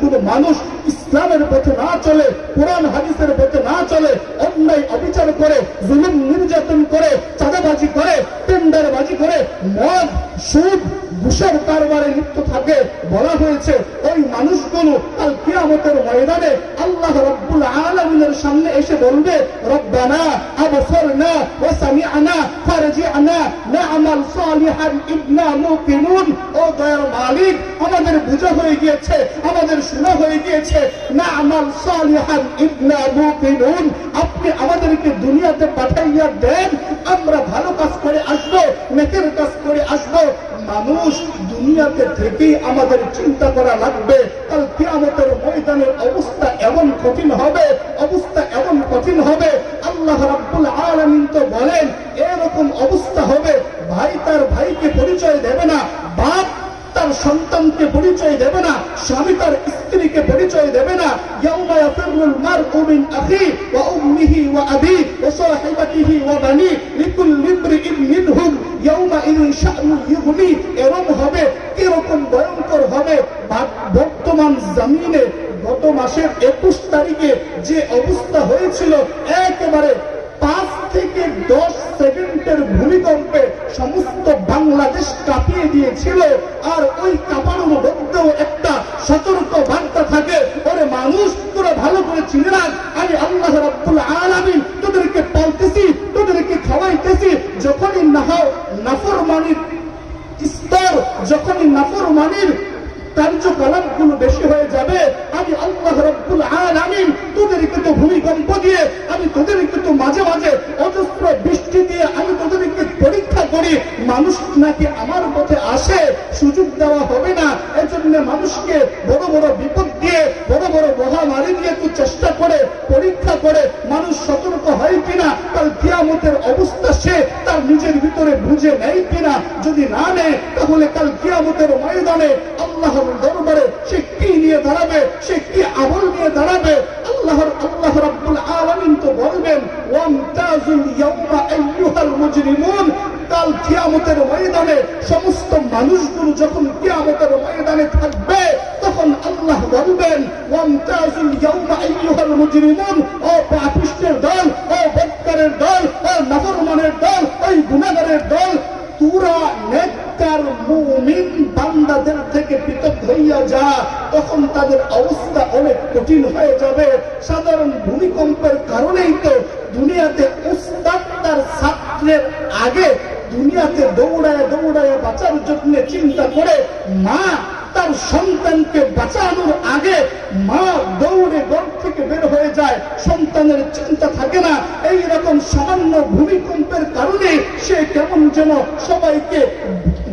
কোনো মানুষ ইসলামের পথে না চলে, কোরআন হাদিসের পথে না চলে, অন্যায় অবিচার করে, জুলুম নির্যাতন করে, চাঁদাবাজি করে, টেন্ডারবাজি করে, মদ সুদ ঘুষের কারবারে লিপ্ত থাকে, বলা হয়েছে ওই মানুষগুলো কাল কিয়ামতের ময়দানে আল্লাহ রাব্বুল আলামিনের সামনে এসে বলবে, রব্বানা আবসারনা ওয়া সামি'না ফারজি'না না'মাল সালিহান ইন্না মুকিনুন। ও দয়ার মালিক, আমাদের বুঝা হয়ে গিয়েছে, আমাদের শোনা হয়ে গিয়েছে, না'মাল সালিহান ইন্না মুকিনুন। আপনি আমাদেরকে দুনিয়াতে পাঠাইয়া দেন, আমরা ভালো কাজ করে আসবো, নেকের কাজ করে আসবো। মানুষ দুনিয়াতে থেকেই আমাদের চিন্তা করা লাগবে, কাল কিয়ামতের ময়দানের অবস্থা এমন কঠিন হবে, অবস্থা এমন কঠিন হবে। আল্লাহ রাব্বুল আলামিন তো বলেন এরকম অবস্থা হবে, ভাই তার ভাইকে পরিচয় দেবে না, বাপ তার সন্তানকে পরিচয় দেবে না, স্বামী তার স্ত্রীকে পরিচয় দেবে না। ইয়াউমা ইয়াফিরুল মারউ মিন আখি ওয়া উম্মিহি ওয়া আবি ওয়া সাহিবাতিহি ওয়া বানি লিকুল্লি ইমরিইন মিনহুম ইয়াউমা ইযিন শা'নুন ইউগনি। এরকম হবে, কিরকম ভয়ঙ্কর হবে। বর্তমান জমিনে গত মাসের 21 তারিখে যে অবস্থা হয়েছিল, একেবারে 5 থেকে 10 সেকেন্ডের ভূমিকম্পে সমস্ত বাংলাদেশ কাঁপিয়ে দিয়েছিল। আর ওই কাঁপানোর মধ্যেও একটা সতর্ক বার্তা থাকে, ওরে মানুষ তোরা ভালো করে চিনে রাখ, আমি আল্লাহ রাব্বুল আলামিন তোদেরকে পালতেছি, তোদেরকে খাওয়াইতেছি। যখনই নাফরমানির স্তর, যখনই নাফরমানির কার্যকলাপগুলো বেশি হয়ে যাবে, আমি আল্লাহ রাব্বুল আলামিন তোদেরকে তো ভূমিকম্প দিয়ে, আমি তোদেরকে তো মাঝে মাঝে অজস্র বৃষ্টি দিয়ে আমি তোদেরকে পরীক্ষা করি। মানুষ নাকি আমার পথে আসে, সুযোগ দেওয়া হবে না। এজন্য মানুষকে বড় বড় বিপদ দিয়ে, বড় বড় মহামারী দিয়ে তো চেষ্টা করে, পরীক্ষা করে মানুষ সতর্ক হয় কিনা, কাল কিয়ামতের অবস্থা সে তার নিজের ভিতরে বুঝে নেয় কিনা। যদি না নেয়, তাহলে কাল কিয়ামতের ময়দানে আল্লাহর দরবারে সে কি নিয়ে দাঁড়াবে, সে কি আমল নিয়ে দাঁড়াবে। আল্লাহ রাব্বুল আলামিন তো বলবেন, ওয়ামতাজুল ইয়াউমা আইয়ুহাল মুজরিমুন। কাল কিয়ামতের ময়দানে সমস্ত মানুষগুলো যখন কিয়ামতের ময়দানে থাকবে, তখন আল্লাহ বলবেন, ওয়ামতাজুল ইয়াউমা আইয়ুহাল মুজরিমুন। ও পাপিষ্টের দল, ও বদকারের দল, ও নাফরমানের দল, ওই গুনাহগারের দল, তোরা নেককার মুমিন বান্দাদের থেকে পৃথক হইয়া যা। তখন তাদের অবস্থা অনেক কঠিন হয়ে যাবে। সাধারণ ভূমিকম্পের কারণেই তো দুনিয়াতে উস্তাদ তার ছাত্রের আগে দুনিয়াতে দৌড়ায় দৌড়ায় বাঁচার জন্য চিন্তা করে, মা তার সন্তানকে বাঁচানোর আগে মা দৌড়ে ঘর থেকে বের হয়ে যায়, সন্তানের চিন্তা থাকে না। এই রকম সামান্য ভূমিকম্পের কারণে সে কেমন যেন সবাইকে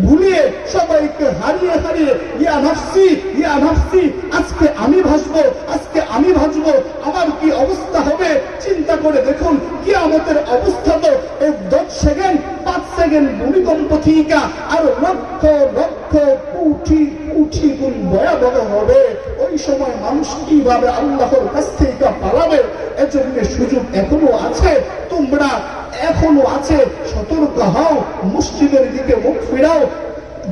ভুলিয়ে, সবাইকে হারিয়ে হারিয়ে ইয়া নাফসি ইয়া নাফসি, আজকে আমি ভাসবো, আজকে আমি ভাসবো, আমার কি অবস্থা হবে। চিন্তা করে দেখুন, কিয়ামতের অবস্থা তো এই 10 সেকেন্ড 5 সেকেন্ড ভূমিকম্প থেকে আর লক্ষ লক্ষ কোটি কোটি গুণ ভয়াবহ হবে। ওই সময় মানুষ কিভাবে আল্লাহর কাছ থেকে পালাবে। এজন্য সুযোগ এখনো আছে, তোমরা এখনো আছে, সতর্ক হও, মসজিদের দিকে মুখ ফিরাও,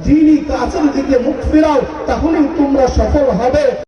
দ্বীনি কাজের দিকে মুখ ফিরাও, তাহলেই তোমরা সফল হবে।